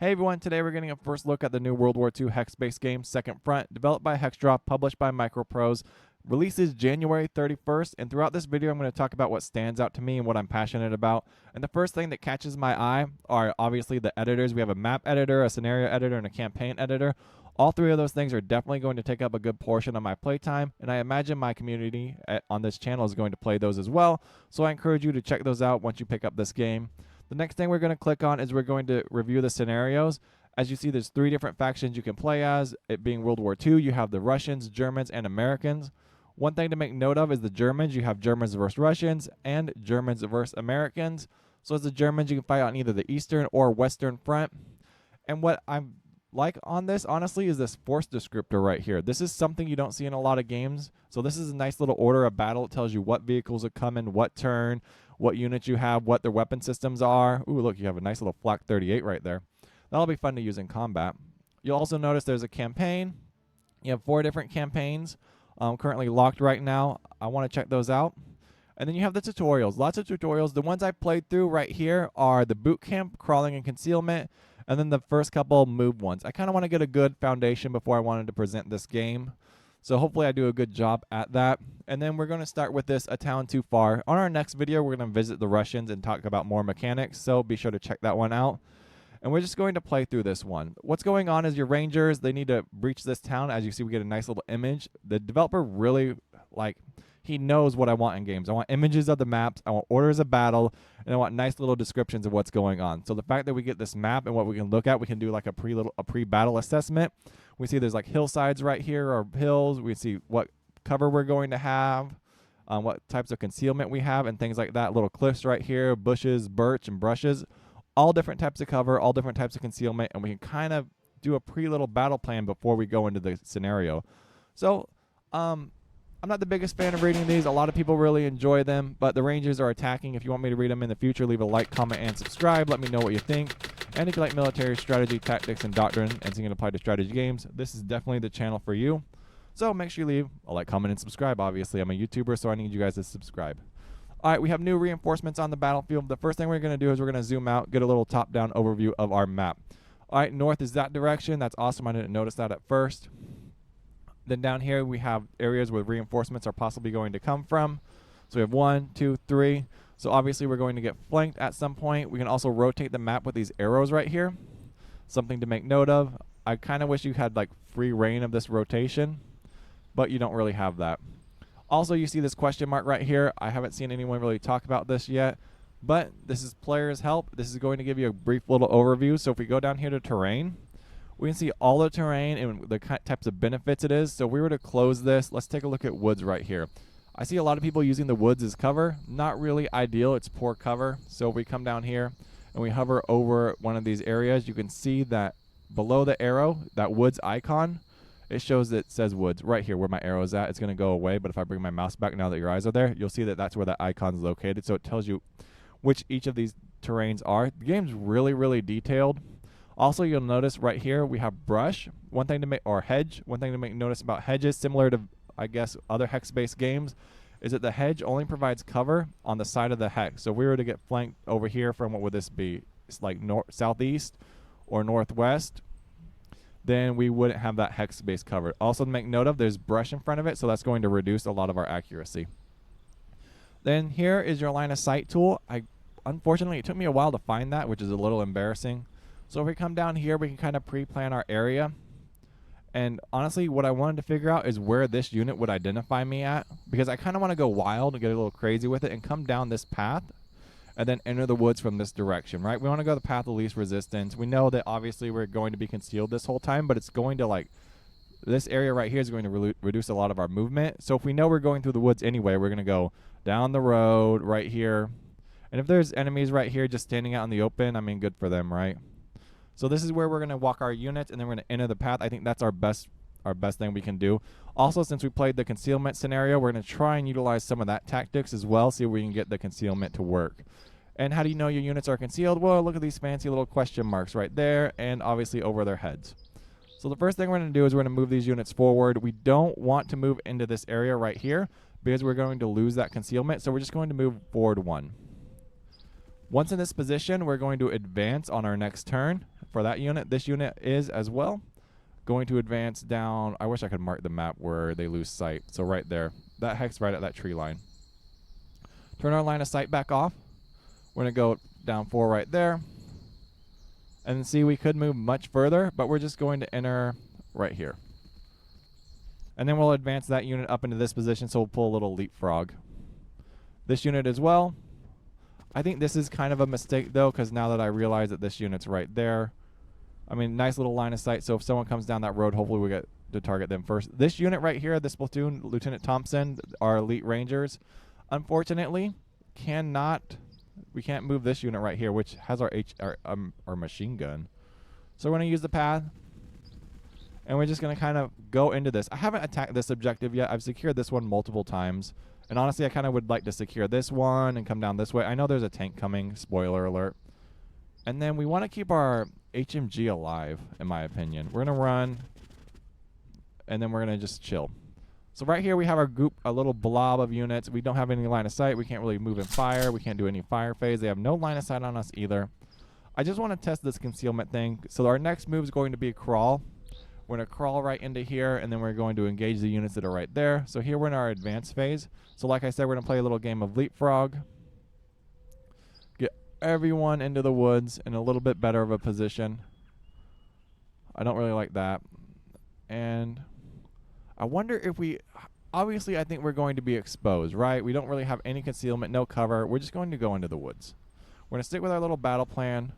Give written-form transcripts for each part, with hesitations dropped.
Hey everyone, today we're getting a first look at the new World War II hex-based game, Second Front, developed by Hexdrop, published by Microprose, releases January 31st, and throughout this video I'm going to talk about what stands out to me and what I'm passionate about. And the first thing that catches my eye are obviously the editors. We have a map editor, a scenario editor, and a campaign editor. All three of those things are definitely going to take up a good portion of my playtime, and I imagine my community on this channel is going to play those as well, so I encourage you to check those out once you pick up this game. The next thing we're going to click on is we're going to review the scenarios. As you see, there's three different factions you can play as. It being World War II, you have the Russians, Germans, and Americans. One thing to make note of is the Germans. You have Germans versus Russians and Germans versus Americans. So as the Germans, you can fight on either the Eastern or Western Front. And what I'm like on this, honestly, is this force descriptor right here. This is something you don't see in a lot of games. So this is a nice little order of battle. It tells you what vehicles are coming, what turn, what units you have, what their weapon systems are. Ooh, look, you have a nice little flak 38 right there. That'll be fun to use in combat. You'll also notice there's a campaign. You have 4 different campaigns currently locked right now. I want to check those out. And then you have the tutorials. Lots of tutorials. The ones I played through right here are the boot camp, crawling and concealment, and then the first couple move ones. I kind of want to get a good foundation before I wanted to present this game. So hopefully I do a good job at that. And then we're going to start with this A Town Too Far. On our next video, we're going to visit the Russians and talk about more mechanics. So be sure to check that one out. And we're just going to play through this one. What's going on is your Rangers, they need to breach this town. As you see, we get a nice little image. The developer really, he knows what I want in games. I want images of the maps, I want orders of battle, and I want nice little descriptions of what's going on. So the fact that we get this map and what we can look at, we can do like a pre-battle assessment. We see there's like hillsides right here or hills. We see what cover we're going to have, what types of concealment we have, and things like that. Little cliffs right here, bushes, birch, and brushes. All different types of cover, all different types of concealment, and we can kind of do a little battle plan before we go into the scenario. So, I'm not the biggest fan of reading these. A lot of people really enjoy them, but the Rangers are attacking. If you want me to read them in the future, leave a like, comment, and subscribe. Let me know what you think. And if you like military strategy, tactics, and doctrine, and seeing it applied to strategy games, this is definitely the channel for you. So make sure you leave a like, comment, and subscribe. Obviously, I'm a YouTuber, so I need you guys to subscribe. All right, we have new reinforcements on the battlefield. The first thing we're going to do is we're going to zoom out, get a little top-down overview of our map. All right, north is that direction. That's awesome. I didn't notice that at first. Then down here, we have areas where reinforcements are possibly going to come from. So we have 1, 2, 3. So obviously, we're going to get flanked at some point. We can also rotate the map with these arrows right here. Something to make note of. I kind of wish you had like free reign of this rotation, but you don't really have that. Also, you see this question mark right here. I haven't seen anyone really talk about this yet, but this is player's help. This is going to give you a brief little overview. So if we go down here to terrain, we can see all the terrain and the types of benefits it is. So if we were to close this, let's take a look at woods right here. I see a lot of people using the woods as cover. Not really ideal. It's poor cover. So if we come down here and we hover over one of these areas, you can see that below the arrow, that woods icon, it shows that it says woods right here where my arrow is at. It's going to go away, but if I bring my mouse back now that your eyes are there, you'll see that that's where that icon is located. So it tells you which each of these terrains are. The game's really, really detailed. Also, you'll notice right here we have brush. One thing to make, or hedge. One thing to make notice about hedges, similar to, I guess, other hex-based games, is that the hedge only provides cover on the side of the hex. So if we were to get flanked over here from, what would this be? It's like southeast or northwest, then we wouldn't have that hex base covered. Also to make note of, there's brush in front of it, so that's going to reduce a lot of our accuracy. Then here is your line of sight tool. Unfortunately, it took me a while to find that, which is a little embarrassing. So if we come down here, we can kind of pre-plan our area. And honestly, what I wanted to figure out is where this unit would identify me at, because I kind of want to go wild and get a little crazy with it and come down this path and then enter the woods from this direction, right? We want to go the path of least resistance. We know that obviously we're going to be concealed this whole time, but it's going to this area right here is going to reduce a lot of our movement. So if we know we're going through the woods anyway, we're going to go down the road right here. And if there's enemies right here just standing out in the open, I mean, good for them, right? So this is where we're going to walk our units, and then we're going to enter the path. I think that's our best thing we can do. Also, since we played the concealment scenario, we're going to try and utilize some of that tactics as well, see if we can get the concealment to work. And how do you know your units are concealed? Well, look at these fancy little question marks right there, and obviously over their heads. So the first thing we're going to do is we're going to move these units forward. We don't want to move into this area right here because we're going to lose that concealment, so we're just going to move forward 1. Once in this position, we're going to advance on our next turn. for that unit. This unit is as well going to advance down. I wish I could mark the map where they lose sight. So right there, that hex right at that tree line. Turn our line of sight back off. We're going to go down 4 right there. And see, we could move much further, but we're just going to enter right here. And then we'll advance that unit up into this position, so we'll pull a little leapfrog. This unit as well. I think this is kind of a mistake, though, because now that I realize that this unit's right there. I mean, nice little line of sight, so if someone comes down that road, hopefully we get to target them first. This unit right here, this platoon, Lieutenant Thompson, our elite rangers, unfortunately, we can't move this unit right here, which has our machine gun. So we're going to use the path, and we're just going to kind of go into this. I haven't attacked this objective yet. I've secured this one multiple times, and honestly, I kind of would like to secure this one and come down this way. I know there's a tank coming, spoiler alert. And then we want to keep our HMG alive, in my opinion. We're going to run, and then we're going to just chill. So right here we have our group, a little blob of units. We don't have any line of sight. We can't really move and fire. We can't do any fire phase. They have no line of sight on us either. I just want to test this concealment thing. So our next move is going to be a crawl. We're going to crawl right into here, and then we're going to engage the units that are right there. So here we're in our advanced phase. So like I said, we're going to play a little game of leapfrog. Get everyone into the woods in a little bit better of a position. I don't really like that. And I wonder if obviously I think we're going to be exposed, right? We don't really have any concealment, no cover. We're just going to go into the woods. We're going to stick with our little battle plan.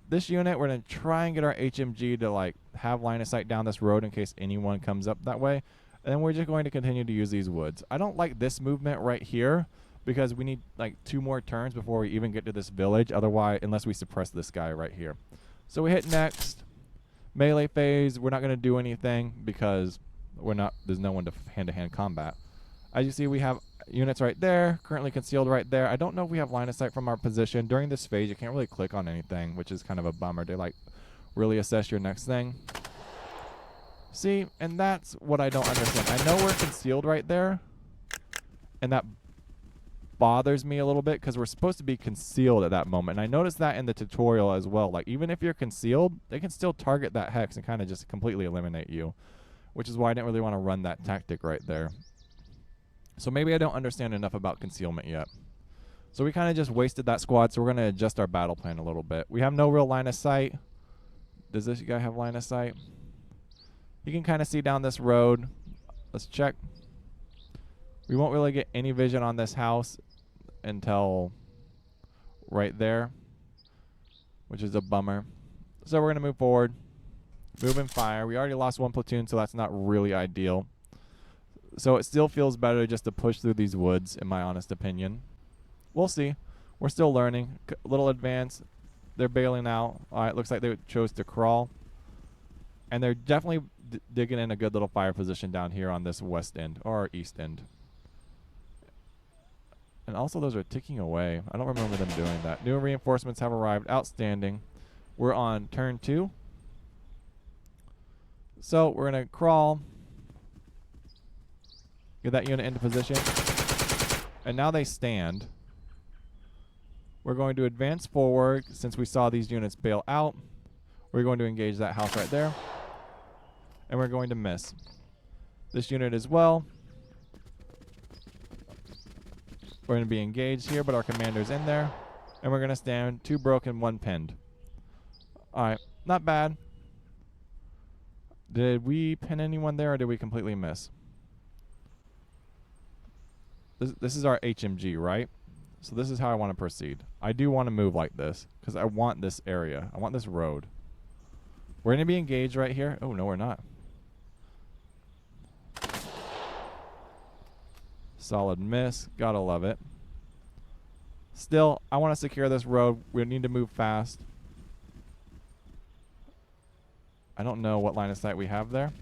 This unit, we're going to try and get our HMG to like have line of sight down this road in case anyone comes up that way. And then we're just going to continue to use these woods. I don't like this movement right here because we need like 2 more turns before we even get to this village. Otherwise, unless we suppress this guy right here. So we hit next. Melee phase, we're not going to do anything because there's no one to hand-to-hand combat. As you see, we have units right there, currently concealed right there. I don't know if we have line of sight from our position. During this phase, you can't really click on anything, which is kind of a bummer to like really assess your next thing. See, and that's what I don't understand. I know we're concealed right there, and that bothers me a little bit because we're supposed to be concealed at that moment. And I noticed that in the tutorial as well. Like, even if you're concealed, they can still target that hex and kind of just completely eliminate you, which is why I didn't really want to run that tactic right there. So maybe I don't understand enough about concealment yet. So we kind of just wasted that squad, so we're going to adjust our battle plan a little bit. We have no real line of sight. Does this guy have line of sight? You can kind of see down this road. Let's check. We won't really get any vision on this house until right there, which is a bummer. So we're going to move forward. Move and fire. We already lost 1 platoon, so that's not really ideal. So it still feels better just to push through these woods, in my honest opinion. We'll see. We're still learning. A little advance. They're bailing out. All right, looks like they chose to crawl. And they're definitely digging in a good little fire position down here on this west end, or east end. And also those are ticking away. I don't remember them doing that. New reinforcements have arrived. Outstanding. We're on turn 2. So we're going to crawl. Get that unit into position. And now they stand. We're going to advance forward since we saw these units bail out. We're going to engage that house right there. And we're going to miss. This unit as well. We're going to be engaged here, but our commander's in there. And we're going to stand 2 broken, 1 pinned. Alright, not bad. Did we pin anyone there, or did we completely miss? This is our HMG, right? So this is how I want to proceed. I do want to move like this, because I want this area. I want this road. We're going to be engaged right here. Oh, no, we're not. Solid miss. Gotta love it. Still, I want to secure this road. We need to move fast. I don't know what line of sight we have there.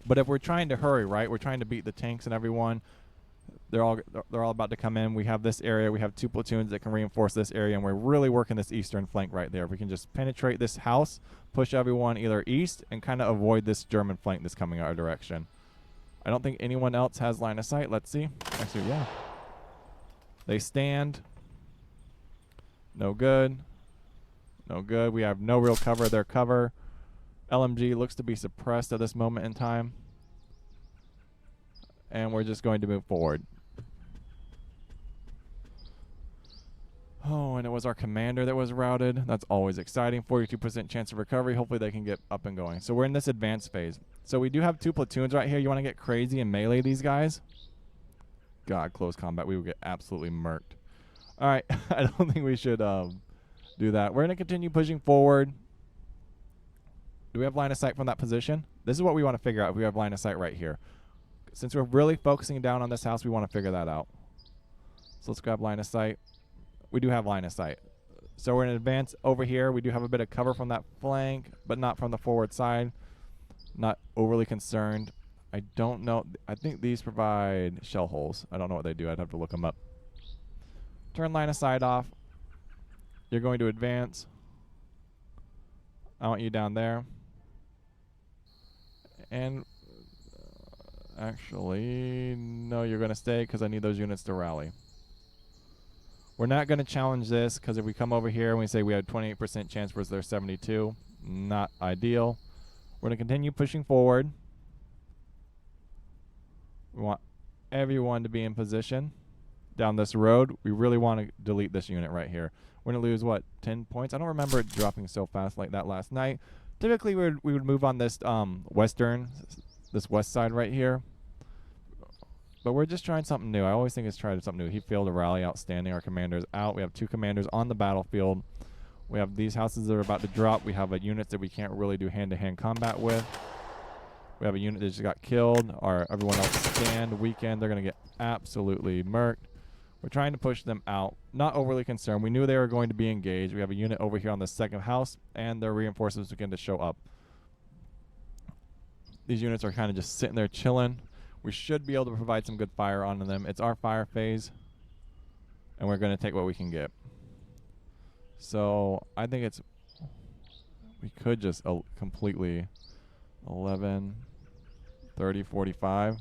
But if we're trying to hurry, right? We're trying to beat the tanks and everyone. They're all about to come in. We have this area. We have 2 platoons that can reinforce this area, and we're really working this eastern flank right there. If we can just penetrate this house, push everyone either east, and kind of avoid this German flank that's coming our direction. I don't think anyone else has line of sight. Let's see. Actually, yeah. They stand. No good. No good. We have no real cover. Their cover. LMG looks to be suppressed at this moment in time. And we're just going to move forward. Oh, and it was our commander that was routed. That's always exciting. 42% chance of recovery. Hopefully they can get up and going. So we're in this advanced phase. So we do have 2 platoons right here. You want to get crazy and melee these guys? God, close combat. We would get absolutely murked. All right. I don't think we should do that. We're going to continue pushing forward. Do we have line of sight from that position? This is what we want to figure out if we have line of sight right here. Since we're really focusing down on this house, we want to figure that out. So let's grab line of sight. We do have line of sight. So we're in advance over here. We do have a bit of cover from that flank, but not from the forward side. Not overly concerned. I don't know. I think these provide shell holes. I don't know what they do. I'd have to look them up. Turn line of sight off. You're going to advance. I want you down there. And actually, no, you're going to stay because I need those units to rally. We're not going to challenge this because if we come over here and we say we have 28% chance versus their 72, not ideal. We're going to continue pushing forward. We want everyone to be in position down this road. We really want to delete this unit right here. We're going to lose, what, 10 points? I don't remember it dropping so fast like that last night. Typically, we would move on this this west side right here. But we're just trying something new. I always think it's trying something new. He failed a rally. Outstanding. Our commander's out. We have 2 commanders on the battlefield. We have these houses that are about to drop. We have a unit that we can't really do hand-to-hand combat with. We have a unit that just got killed. Everyone else stand. Weekend. They're going to get absolutely murked. We're trying to push them out. Not overly concerned. We knew they were going to be engaged. We have a unit over here on the second house, and their reinforcements begin to show up. These units are kind of just sitting there chilling. We should be able to provide some good fire onto them. It's our fire phase, and we're going to take what we can get. So I think we could just completely 11, 30, 45,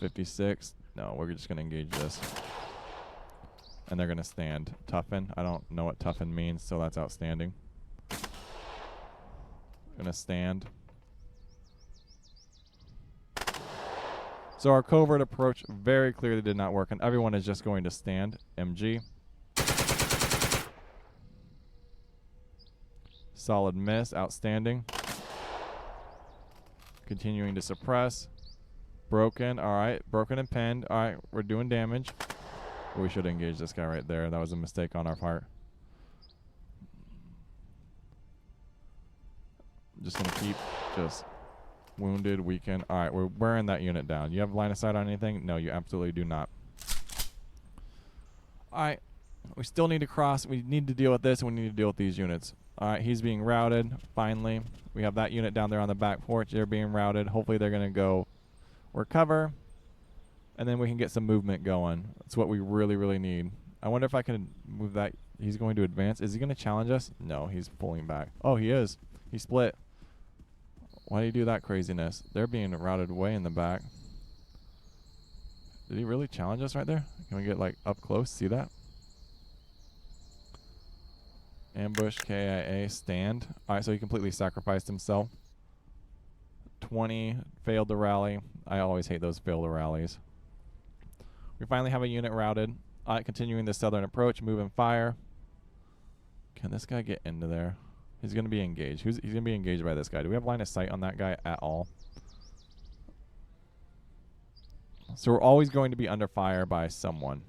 56. No, we're just going to engage this. And they're going to stand. Toughen. I don't know what toughen means, so that's outstanding. Going to stand. So our covert approach very clearly did not work, and everyone is just going to stand. MG. Solid miss. Outstanding. Continuing to suppress. Broken. All right. Broken and pinned. All right. We're doing damage. We should engage this guy right there. That was a mistake on our part. Just going to keep just wounded, weakened. All right. We're wearing that unit down. You have line of sight on anything? No, you absolutely do not. All right. We still need to cross. We need to deal with this, and we need to deal with these units. All right. He's being routed. Finally. We have that unit down there on the back porch. They're being routed. Hopefully they're going to go recover, and then we can get some movement going. That's what we really, really need. I wonder if I can move that. He's going to advance. Is he going to challenge us? No, he's pulling back. Oh, he is. He split. Why do you do that craziness? They're being routed way in the back. Did he really challenge us right there? Can we get like up close? See that? Ambush, KIA, stand. All right, so he completely sacrificed himself. 20, failed to rally. I always hate those failed rallies. We finally have a unit routed. Continuing the southern approach, move and fire. Can this guy get into there? He's going to be engaged. He's going to be engaged by this guy. Do we have line of sight on that guy at all? So we're always going to be under fire by someone.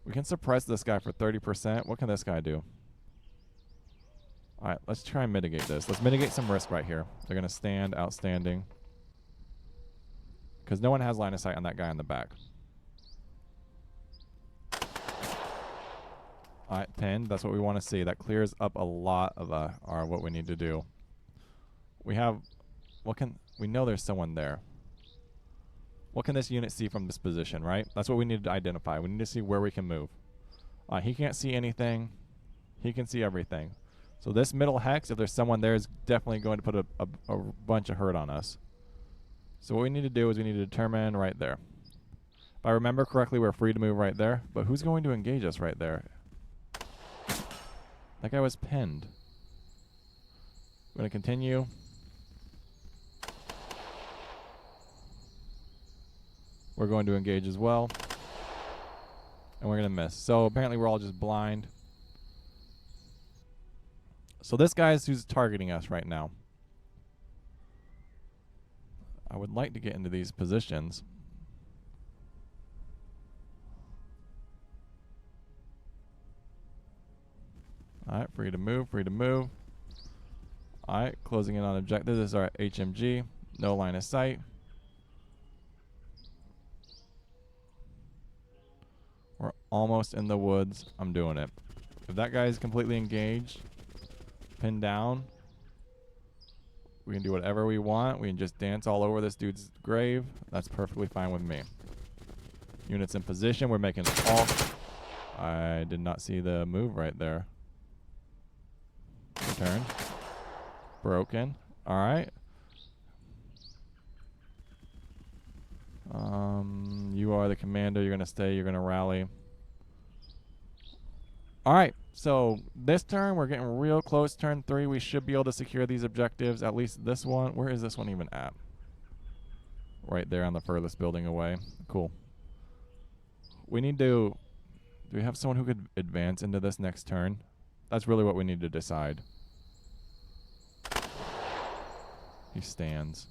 We can suppress this guy for 30%. What can this guy do? All right, let's try and mitigate this. Let's mitigate some risk right here. They're going to stand. Outstanding. Because no one has line of sight on that guy in the back. All right, pinned. That's what we want to see. That clears up a lot of what we need to do. We have... we know there's someone there. What can this unit see from this position, right? That's what we need to identify. We need to see where we can move. He can't see anything. He can see everything. So this middle hex, if there's someone there, is definitely going to put a bunch of hurt on us. So what we need to do is we need to determine right there. If I remember correctly, we're free to move right there. But who's going to engage us right there? That guy was pinned. We're going to continue. We're going to engage as well. And we're going to miss. So apparently we're all just blind. So this guy's who's targeting us right now. I would like to get into these positions. Alright, free to move, free to move. Alright, closing in on objective. This is our HMG. No line of sight. We're almost in the woods. I'm doing it. If that guy is completely engaged, pinned down, we can do whatever we want. We can just dance all over this dude's grave. That's perfectly fine with me. Units in position. We're making all... I did not see the move right there. Turn. Broken. Alright. You are the commander. You're going to stay. You're going to rally. Alright. So this turn, we're getting real close. Turn 3, we should be able to secure these objectives. At least this one. Where is this one even at? Right there on the furthest building away. Cool. We need to... Do we have someone who could advance into this next turn? That's really what we need to decide. He stands.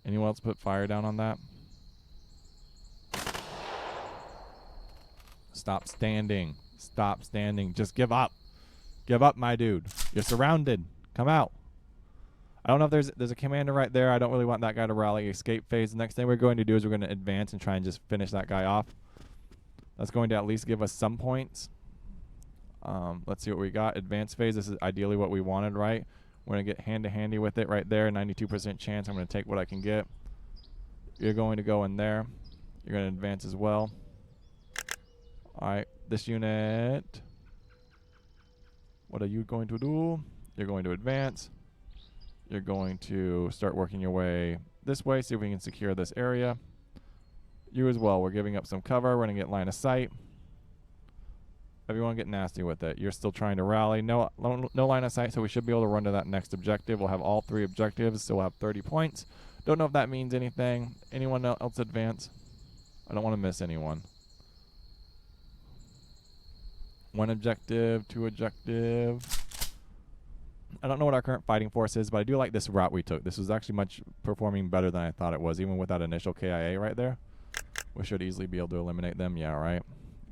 Anyone else put fire down on that? Stop standing. Stop standing. Just give up. Give up, my dude. You're surrounded. Come out. I don't know if there's a commander right there. I don't really want that guy to rally. Escape phase. The next thing we're going to do is we're going to advance and try and just finish that guy off. That's going to at least give us some points. Let's see what we got. Advanced phase. This is ideally what we wanted, right? We're going to get hand-to-handy with it right there. 92% chance. I'm going to take what I can get. You're going to go in there. You're going to advance as well. All right. This unit. What are you going to do? You're going to advance. You're going to start working your way this way. See if we can secure this area. You as well. We're giving up some cover. We're going to get line of sight. Everyone get nasty with it. You're still trying to rally. No line of sight, so we should be able to run to that next objective. We'll have all 3 objectives, so we'll have 30 points. Don't know if that means anything. Anyone else advance? I don't want to miss anyone. 1 objective, 2 objective. I don't know what our current fighting force is, but I do like this route we took. This was actually much performing better than I thought it was, even with that initial KIA right there. We should easily be able to eliminate them. Yeah, right.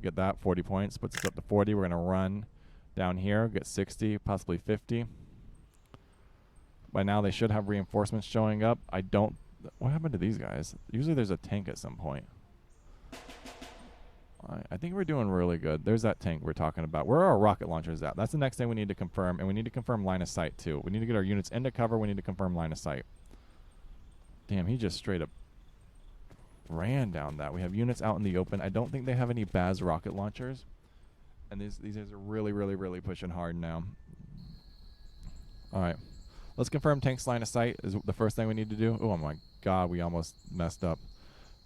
Get that. 40 points. Puts us up to 40. We're going to run down here. Get 60, possibly 50. By now, they should have reinforcements showing up. I don't... What happened to these guys? Usually there's a tank at some point. I think we're doing really good. There's that tank we're talking about. Where are our rocket launchers at? That's the next thing we need to confirm. And we need to confirm line of sight, too. We need to get our units into cover. We need to confirm line of sight. Damn, he just straight up ran down that. We have units out in the open. I don't think they have any Baz rocket launchers. And these guys are really pushing hard now. Alright. Let's confirm tank's line of sight is the first thing we need to do. Oh my god, we almost messed up.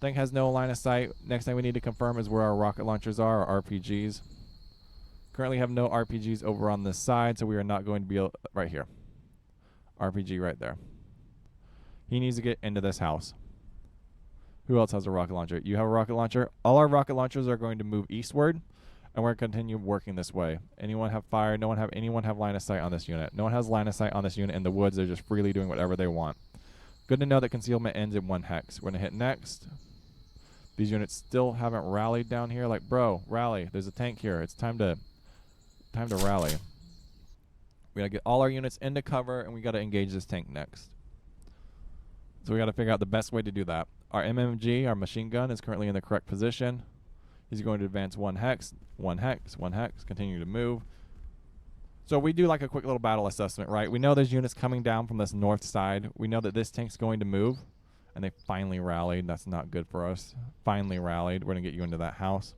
Tank has no line of sight. Next thing we need to confirm is where our rocket launchers are, our RPGs. Currently have no RPGs over on this side, so we are not going to be able... Right here. RPG right there. He needs to get into this house. Who else has a rocket launcher? You have a rocket launcher? All our rocket launchers are going to move eastward, and we're going to continue working this way. Anyone have fire? Anyone have line of sight on this unit? No one has line of sight on this unit in the woods. They're just freely doing whatever they want. Good to know that concealment ends in 1 hex. We're going to hit next. These units still haven't rallied down here. Like, bro, rally. There's a tank here. It's time to rally. We got to get all our units into cover, and we got to engage this tank next. So we got to figure out the best way to do that. Our MMG, our machine gun, is currently in the correct position. He's going to advance 1 hex, 1 hex, 1 hex, continue to move. So we do like a quick little battle assessment, right? We know there's units coming down from this north side. We know that this tank's going to move, and they finally rallied. That's not good for us. Finally rallied. We're going to get you into that house.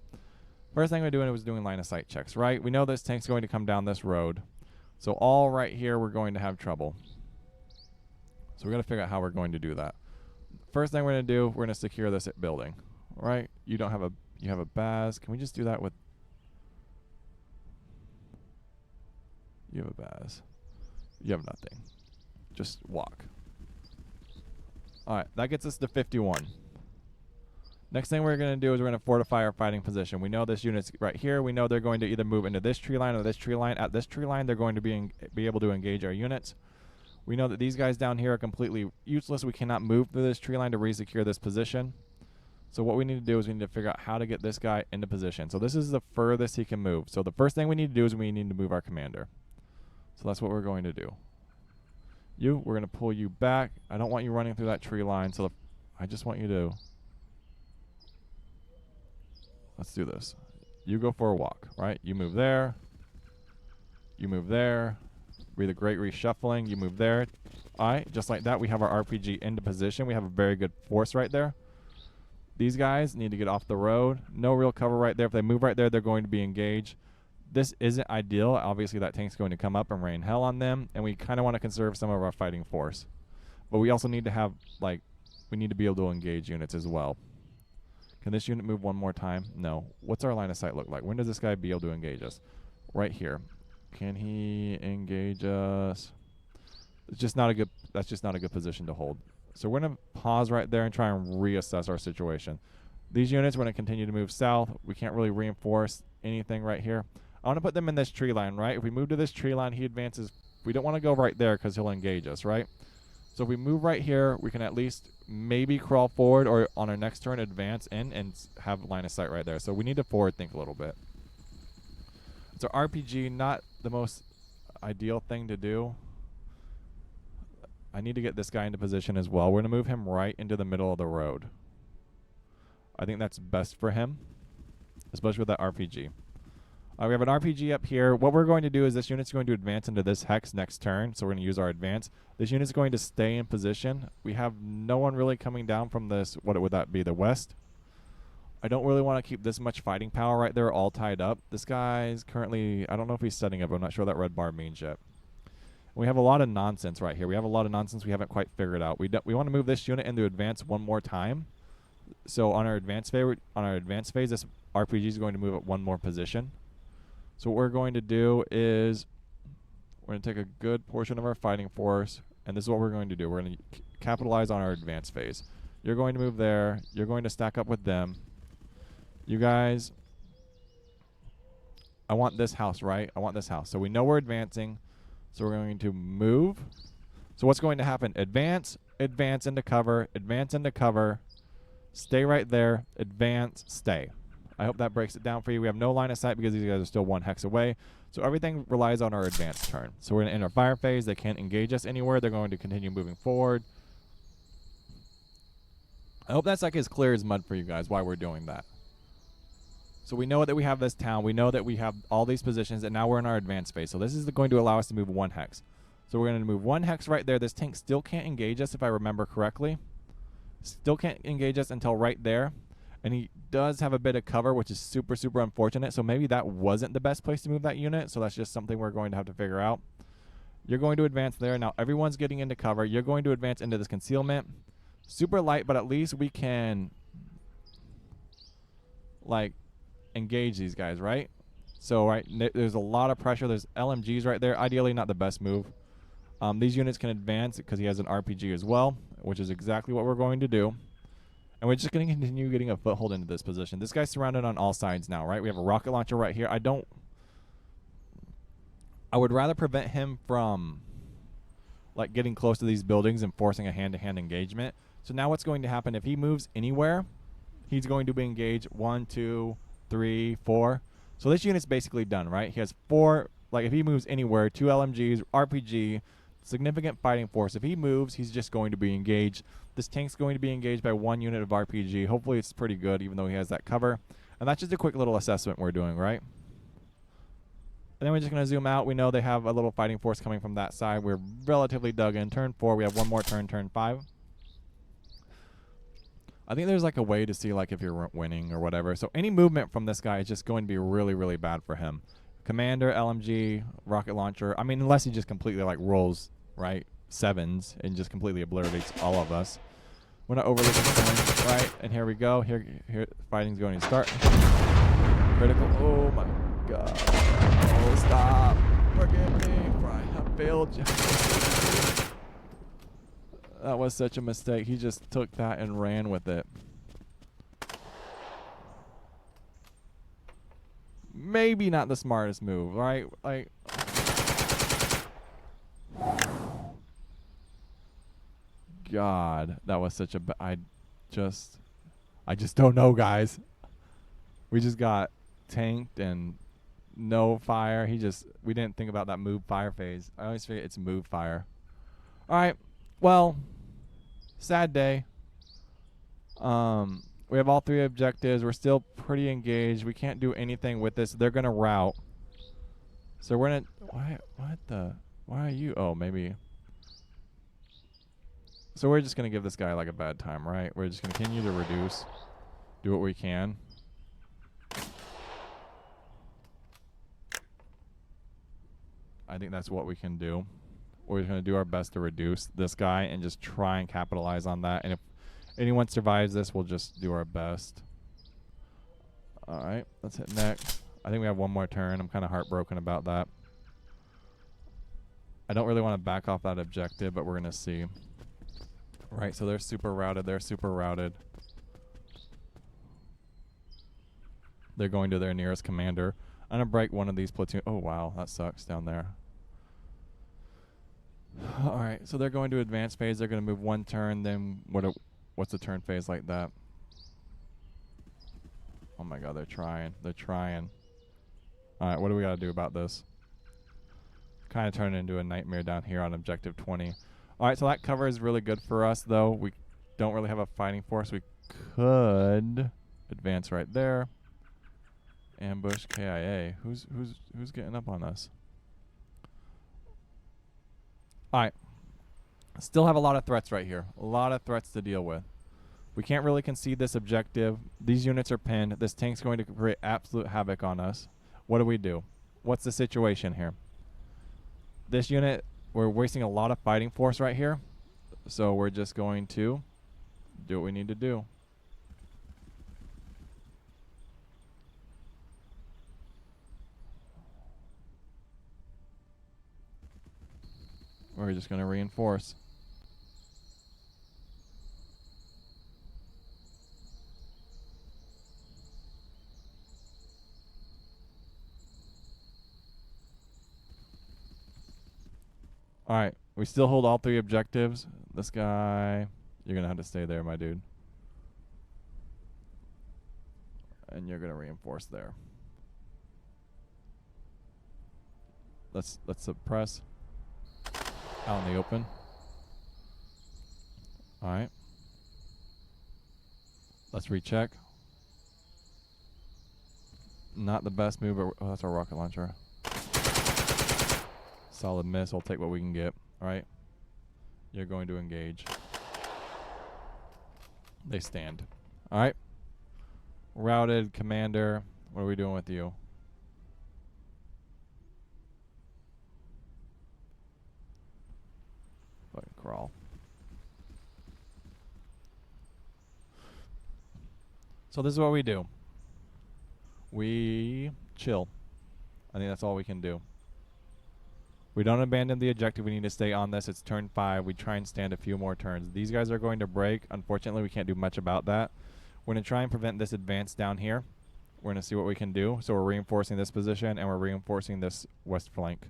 First thing we're doing was doing line of sight checks, right? We know this tank's going to come down this road. So all right here, we're going to have trouble. So we're going to figure out how we're going to do that. First thing we're going to do, we're going to secure this building. right? You don't have a, you have a Baz. Can we just do that with, you have a Baz. You have nothing. Just walk. Alright, that gets us to 51. Next thing we're going to do is we're going to fortify our fighting position. We know this unit's right here. We know they're going to either move into this tree line or this tree line. At this tree line, they're going to be able to engage our units. We know that these guys down here are completely useless. We cannot move through this tree line to re-secure this position. So what we need to do is we need to figure out how to get this guy into position. So this is the furthest he can move. So the first thing we need to do is we need to move our commander. So that's what we're going to do. You, we're going to pull you back. I don't want you running through that tree line. So I just want you to... Let's do this. You go for a walk, right? You move there. You move there. Read the great reshuffling. You move there. All right, just like that, we have our RPG into position. We have a very good force right there. These guys need to get off the road. No real cover right there. If they move right there, they're going to be engaged. This isn't ideal. Obviously, that tank's going to come up and rain hell on them, and we kind of want to conserve some of our fighting force. But we also need to have, like, we need to be able to engage units as well. Can this unit move one more time? No. What's our line of sight look like? When does this guy be able to engage us? Right here. Can he engage us? It's just not a good, that's just not a good position to hold. So we're going to pause right there and try and reassess our situation. These units are going to continue to move south. We can't really reinforce anything right here. I want to put them in this tree line, right? If we move to this tree line, he advances. We don't want to go right there because he'll engage us, right? So if we move right here, we can at least maybe crawl forward or on our next turn advance in and have line of sight right there. So we need to forward think a little bit. So RPG, not the most ideal thing to do. I need to get this guy into position as well. We're going to move him right into the middle of the road. I think that's best for him, especially with that RPG. We have an RPG up here. What we're going to do is this unit's going to advance into this hex next turn, so we're going to use our advance. This unit's going to stay in position. We have no one really coming down from this, what would that be, the west? I don't really want to keep this much fighting power right there all tied up. This guy's currently, I don't know if he's setting up. I'm not sure what that red bar means yet. We have a lot of nonsense right here. We have a lot of nonsense we haven't quite figured out. We want to move this unit into advance one more time. So on our advance phase, this RPG is going to move up one more position. So what we're going to do is we're going to take a good portion of our fighting force, and this is what we're going to do. We're going to capitalize on our advance phase. You're going to move there. You're going to stack up with them. You guys, I want this house, right? I want this house. So we know we're advancing. So we're going to move. So what's going to happen? Advance, advance into cover, advance into cover. Stay right there. Advance, stay. I hope that breaks it down for you. We have no line of sight because these guys are still one hex away. So everything relies on our advance turn. So we're going to enter fire phase. They can't engage us anywhere. They're going to continue moving forward. I hope that's like as clear as mud for you guys why we're doing that. So we know that we have this town. We know that we have all these positions, and now we're in our advance phase. So this is going to allow us to move one hex. So we're going to move one hex right there. This tank still can't engage us if I remember correctly. Still can't engage us until right there. And he does have a bit of cover, which is super, super unfortunate. So maybe that wasn't the best place to move that unit. So that's just something we're going to have to figure out. You're going to advance there. Now everyone's getting into cover. You're going to advance into this concealment. Super light, but at least we can, like, engage these guys, right? So, right, there's a lot of pressure. There's LMGs right there. Ideally, not the best move. These units can advance because he has an RPG as well, which is exactly what we're going to do. And we're just going to continue getting a foothold into this position. This guy's surrounded on all sides now, right? We have a rocket launcher right here. I would rather prevent him from, like, getting close to these buildings and forcing a hand-to-hand engagement. So now what's going to happen, if he moves anywhere, he's going to be engaged 1, 2, 3, 4. So this unit's basically done, right? He has 4, like if he moves anywhere, 2 LMGs, RPG, significant fighting force. If he moves, he's just going to be engaged. This tank's going to be engaged by 1 unit of RPG. Hopefully it's pretty good, even though he has that cover. And that's just a quick little assessment we're doing, right? And then we're just going to zoom out. We know they have a little fighting force coming from that side. We're relatively dug in. Turn 4, we have one more turn, turn 5. I think there's like a way to see like if you're winning or whatever. So any movement from this guy is just going to be really, really bad for him. Commander, LMG, rocket launcher. I mean, unless he just completely like rolls, right, 7s and just completely obliterates all of us. We're not overlooking things, right? And here we go. Here, fighting's going to start. Critical. Oh my god. Oh, stop. Forgive me. I have failed you. That was such a mistake. He just took that and ran with it. Maybe not the smartest move, right? Like, God, that was such a I just don't know, guys. We just got tanked and no fire. We didn't think about that move fire phase. I always forget it's move fire. All right. Well, sad day. We have all 3 objectives. We're still pretty engaged. We can't do anything with this. They're gonna rout. So we're gonna why are you? Oh, maybe. So we're just gonna give this guy like a bad time, right? We're just gonna continue to reduce, do what we can. I think that's what we can do. We're going to do our best to reduce this guy and just try and capitalize on that. And if anyone survives this, we'll just do our best. All right, let's hit next. I think we have one more turn. I'm kind of heartbroken about that. I don't really want to back off that objective, but we're going to see. Right, so they're super routed. They're super routed. They're going to their nearest commander. I'm going to break one of these platoon. Oh, wow, that sucks down there. All right, so they're going to advance phase. They're going to move one turn. Then what's a turn phase like that? Oh, my God, they're trying. They're trying. All right, what do we got to do about this? Kind of turn it into a nightmare down here on objective 20. All right, so that cover is really good for us, though. We don't really have a fighting force. We could advance right there. Ambush KIA. Who's getting up on us? All right. Still have a lot of threats right here. A lot of threats to deal with. We can't really concede this objective. These units are pinned. This tank's going to create absolute havoc on us. What do? What's the situation here? This unit, we're wasting a lot of fighting force right here. So we're just going to do what we need to do. We're just going to reinforce. All right. We still hold all 3 objectives. This guy, you're going to have to stay there, my dude. And you're going to reinforce there. Let's suppress. Out in the open. All right. Let's recheck. Not the best move, but that's our rocket launcher. Solid miss. We'll take what we can get. All right. You're going to engage. They stand. All right. Routed commander. What are we doing with you? Fucking crawl. So this is what we do. We chill. I think that's all we can do. We don't abandon the objective. We need to stay on this. It's turn 5. We try and stand a few more turns. These guys are going to break. Unfortunately, we can't do much about that. We're going to try and prevent this advance down here. We're going to see what we can do. So we're reinforcing this position, and we're reinforcing this west flank.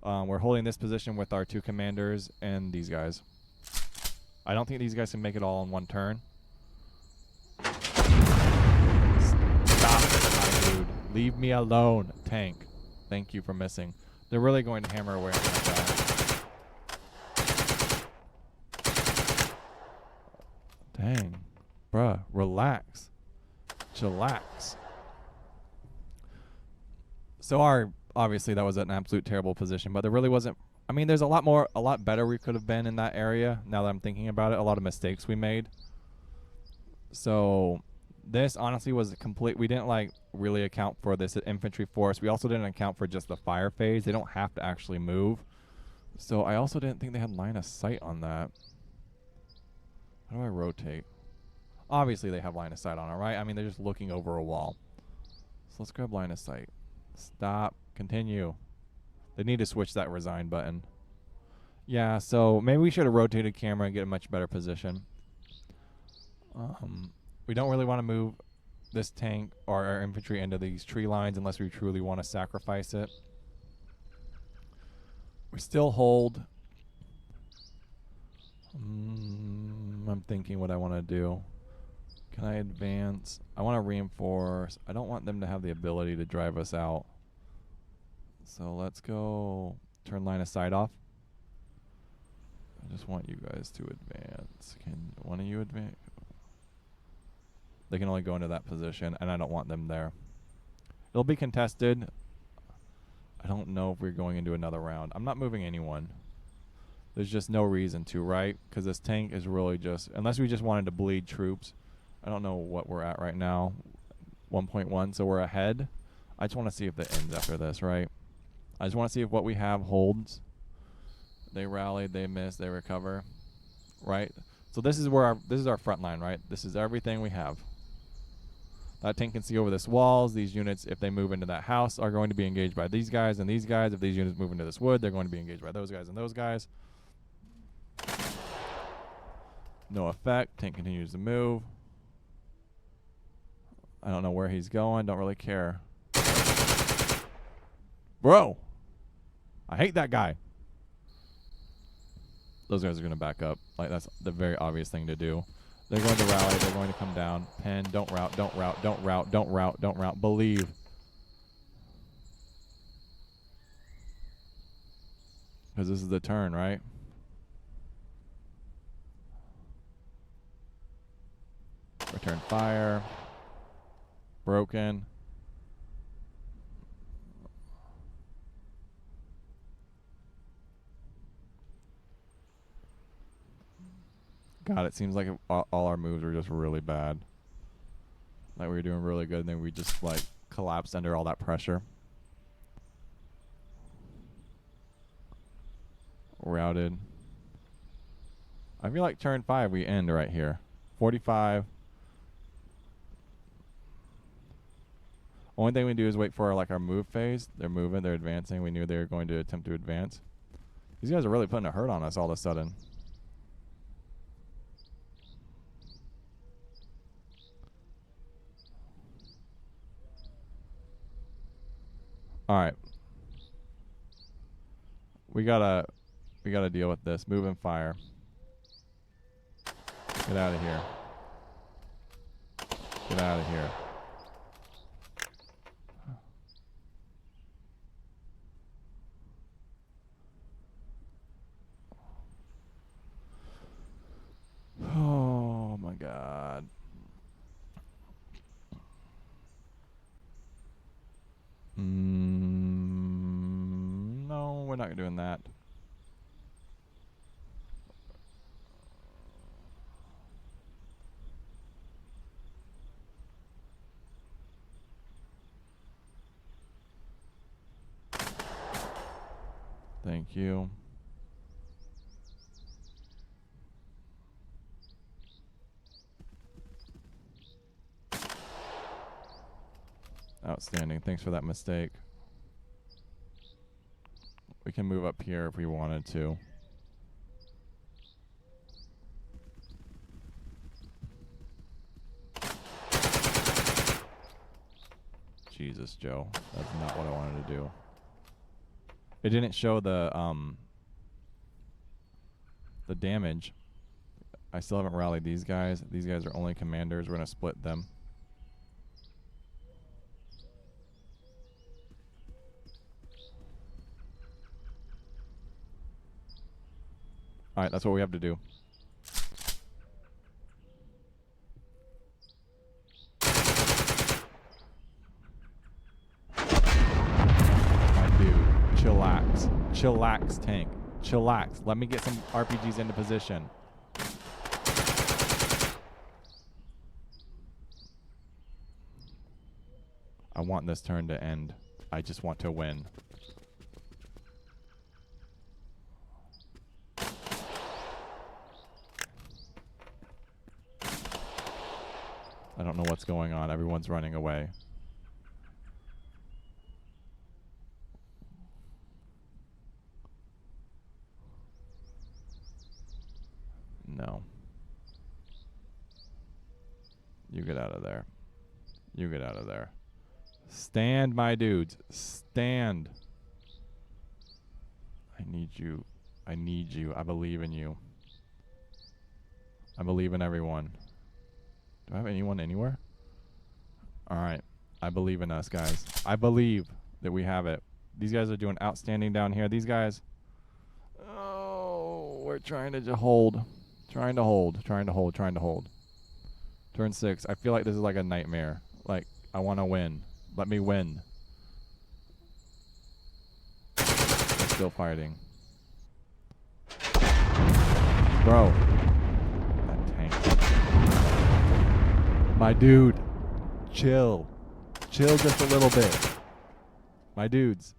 We're holding this position with our 2 commanders and these guys. I don't think these guys can make it all in one turn. Stop it, my dude. Leave me alone, tank. Thank you for missing. They're really going to hammer away on that guy. Dang. Bruh, relax. Chillax. So obviously that was an absolute terrible position, but there really wasn't. I mean, there's a lot better we could have been in that area. Now that I'm thinking about it, a lot of mistakes we made. So this honestly was complete. We didn't like really account for this infantry force. We also didn't account for just the fire phase. They don't have to actually move. So I also didn't think they had line of sight on that. How do I rotate? Obviously, they have line of sight on it, right? I mean, they're just looking over a wall. So let's grab line of sight. Stop. Continue. They need to switch that resign button. Yeah, so maybe we should have rotated camera and get a much better position. We don't really want to move this tank or our infantry into these tree lines unless we truly want to sacrifice it. We still hold. I'm thinking what I want to do. Can I advance? I want to reinforce. I don't want them to have the ability to drive us out. So let's go turn line of sight off. I just want you guys to advance. Can one of you advance? They can only go into that position, and I don't want them there. It'll be contested. I don't know if we're going into another round. I'm not moving anyone. There's just no reason to, right? Because this tank is really just, unless we just wanted to bleed troops. I don't know what we're at right now. 1.1, so we're ahead. I just want to see if it ends after this, right? I just want to see if what we have holds. They rallied, they missed, they recover, right? So this is where this is our front line, right? This is everything we have. That tank can see over this walls. These units, if they move into that house, are going to be engaged by these guys and these guys. If these units move into this wood, they're going to be engaged by those guys and those guys. No effect. Tank continues to move. I don't know where he's going. Don't really care. Bro! I hate that guy. Those guys are going to back up. Like, that's the very obvious thing to do. They're going to rally. They're going to come down. Pen. Don't route. Don't route. Don't route. Don't route. Don't route. Believe. Because this is the turn, right? Return fire. Broken. God, it seems like all our moves were just really bad. Like we were doing really good, and then we just like collapsed under all that pressure. Routed. I feel like turn 5 we end right here. 45. Only thing we do is wait for like our move phase. They're moving, they're advancing. We knew they were going to attempt to advance. These guys are really putting a hurt on us all of a sudden. All right. We gotta deal with this. Move and fire. Get out of here. Get out of here. Oh my God. No, we're not doing that. Thank you. Outstanding. Thanks for that mistake. We can move up here if we wanted to. Jesus, Joe. That's not what I wanted to do. It didn't show the damage. I still haven't rallied these guys. These guys are only commanders. We're going to split them. Alright, that's what we have to do. My dude, chillax. Chillax, tank. Chillax. Let me get some RPGs into position. I want this turn to end. I just want to win. don't know what's going on. Everyone's running away. No. You get out of there. You get out of there. Stand, my dudes. Stand. I need you. I need you. I believe in you. I believe in everyone. Do I have anyone anywhere? Alright. I believe in us, guys. I believe that we have it. These guys are doing outstanding down here. These guys... Oh, we're trying to hold. Trying to hold. Trying to hold. Trying to hold. Turn 6. I feel like this is like a nightmare. Like, I want to win. Let me win. They're still fighting. Bro. That tank. My dude. Chill. Chill just a little bit. My dudes.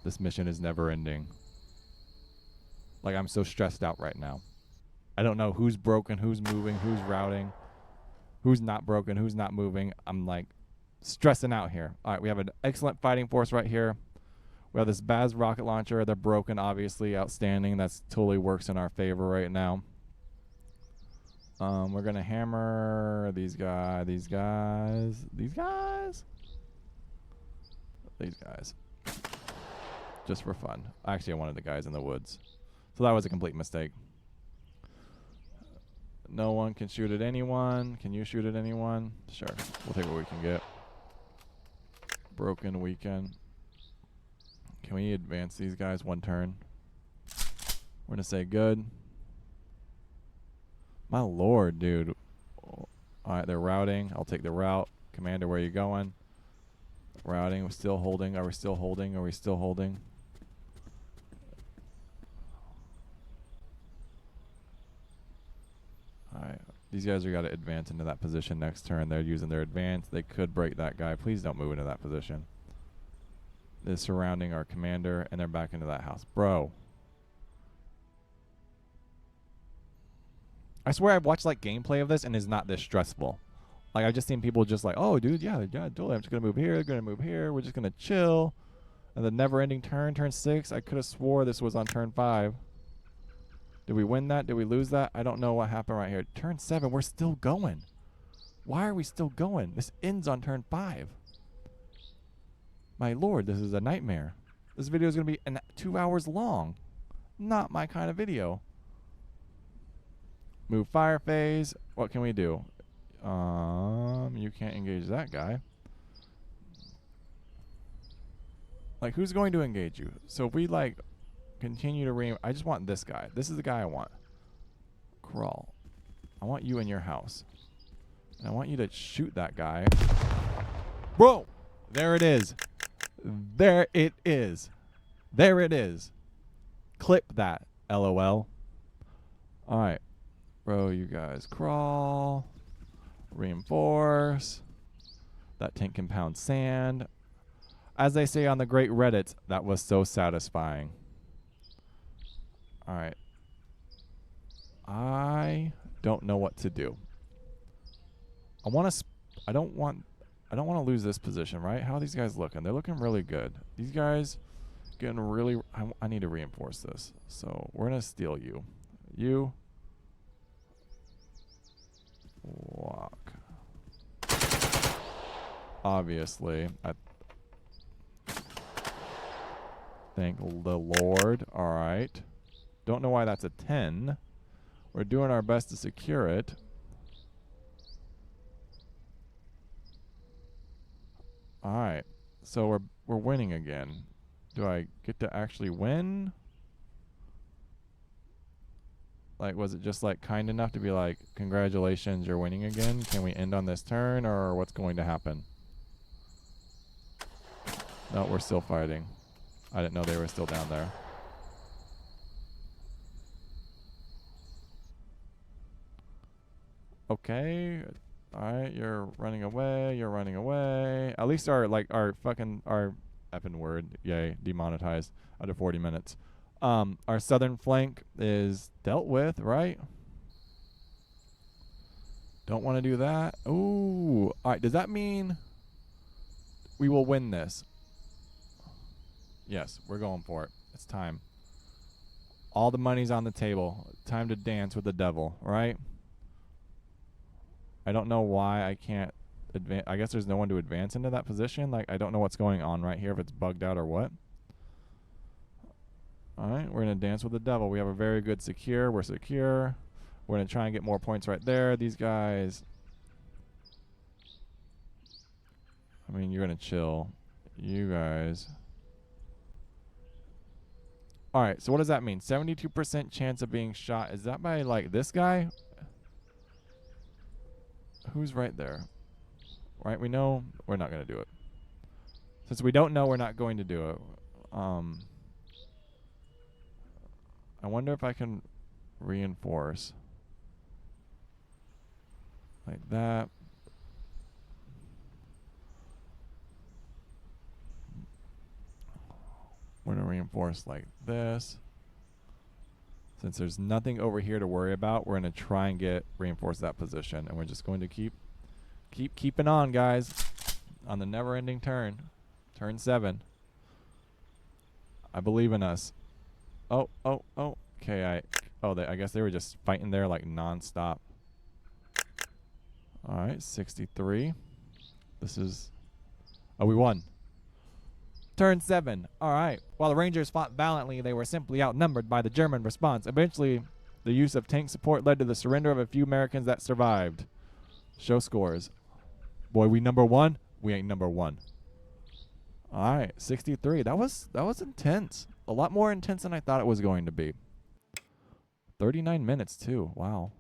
This mission is never ending. Like, I'm so stressed out right now. I don't know who's broken, who's moving, who's routing, who's not broken, who's not moving. I'm like stressing out here. All right, we have an excellent fighting force right here. We have this Baz rocket launcher. They're broken, obviously, outstanding. That's totally works in our favor right now. We're gonna hammer these guys. Just for fun. Actually, I wanted the guys in the woods. So that was a complete mistake. No one can shoot at anyone. Can you shoot at anyone? Sure. We'll take what we can get. Broken weekend. Can we advance these guys one turn? We're going to say good. My lord, dude. All right, they're routing. I'll take the route. Commander, where are you going? Routing. We're still holding. Are we still holding? Are we still holding? Alright. These guys are got to advance into that position next turn. They're using their advance. They could break that guy. Please don't move into that position. They're surrounding our commander, and they're back into that house. Bro. I swear I've watched like gameplay of this, and it's not this stressful. Like, I've just seen people just like, oh, dude, yeah, totally. I'm just going to move here. Going to move here. We're just going to chill. And the never-ending turn 6. I could have swore this was on turn 5. Did we win that? Did we lose that? I don't know what happened right here. Turn 7, we're still going. Why are we still going? This ends on turn 5. My lord, this is a nightmare. This video is going to be 2 hours long. Not my kind of video. Move fire phase. What can we do? You can't engage that guy. Like, who's going to engage you? So if we, like, continue to I just want this guy. This is the guy I want. Crawl. I want you in your house. And I want you to shoot that guy. Bro! There it is. There it is. There it is. Clip that, LOL. Alright. Bro, you guys crawl. Reinforce. That tank can pound sand. As they say on the great Reddit, that was so satisfying. Alright. I don't know what to do. I don't want to lose this position, right? How are these guys looking? They're looking really good. These guys getting really... I need to reinforce this. So we're going to steal you. You... walk. Obviously. I thank the Lord. Alright. Don't know why that's a 10. We're doing our best to secure it. Alright. So we're winning again. Do I get to actually win? Like, was it just like kind enough to be like, congratulations, you're winning again? Can we end on this turn, or what's going to happen? No, we're still fighting. I didn't know they were still down there. Okay. All right, you're running away. You're running away. At least our effing word, yay, demonetized under 40 minutes. Our southern flank is dealt with, right? Don't want to do that. Ooh. All right, does that mean we will win this? Yes, we're going for it. It's time. All the money's on the table. Time to dance with the devil, right? I don't know why I can't advance. I guess there's no one to advance into that position. Like, I don't know what's going on right here, if it's bugged out or what. All right, we're going to dance with the devil. We have a very good secure. We're secure. We're going to try and get more points right there. These guys, I mean, you're going to chill. You guys. All right, so what does that mean? 72% chance of being shot. Is that by, like, this guy? Who's right there? Right, we know we're not going to do it. Since we don't know, we're not going to do it. I wonder if I can reinforce. Like that. We're going to reinforce like this. Since there's nothing over here to worry about, we're going to try and reinforce that position. And we're just going to keep keeping on, guys. On the never-ending turn. Turn 7. I believe in us. Oh. Okay, I guess they were just fighting there like non-stop. All right, 63. This is... Oh, we won. Turn 7. All right. While the Rangers fought valiantly, they were simply outnumbered by the German response. Eventually, the use of tank support led to the surrender of a few Americans that survived. Show scores. Boy, we number 1. We ain't number 1. All right, 63. That was intense. A lot more intense than I thought it was going to be. 39 minutes, too. Wow.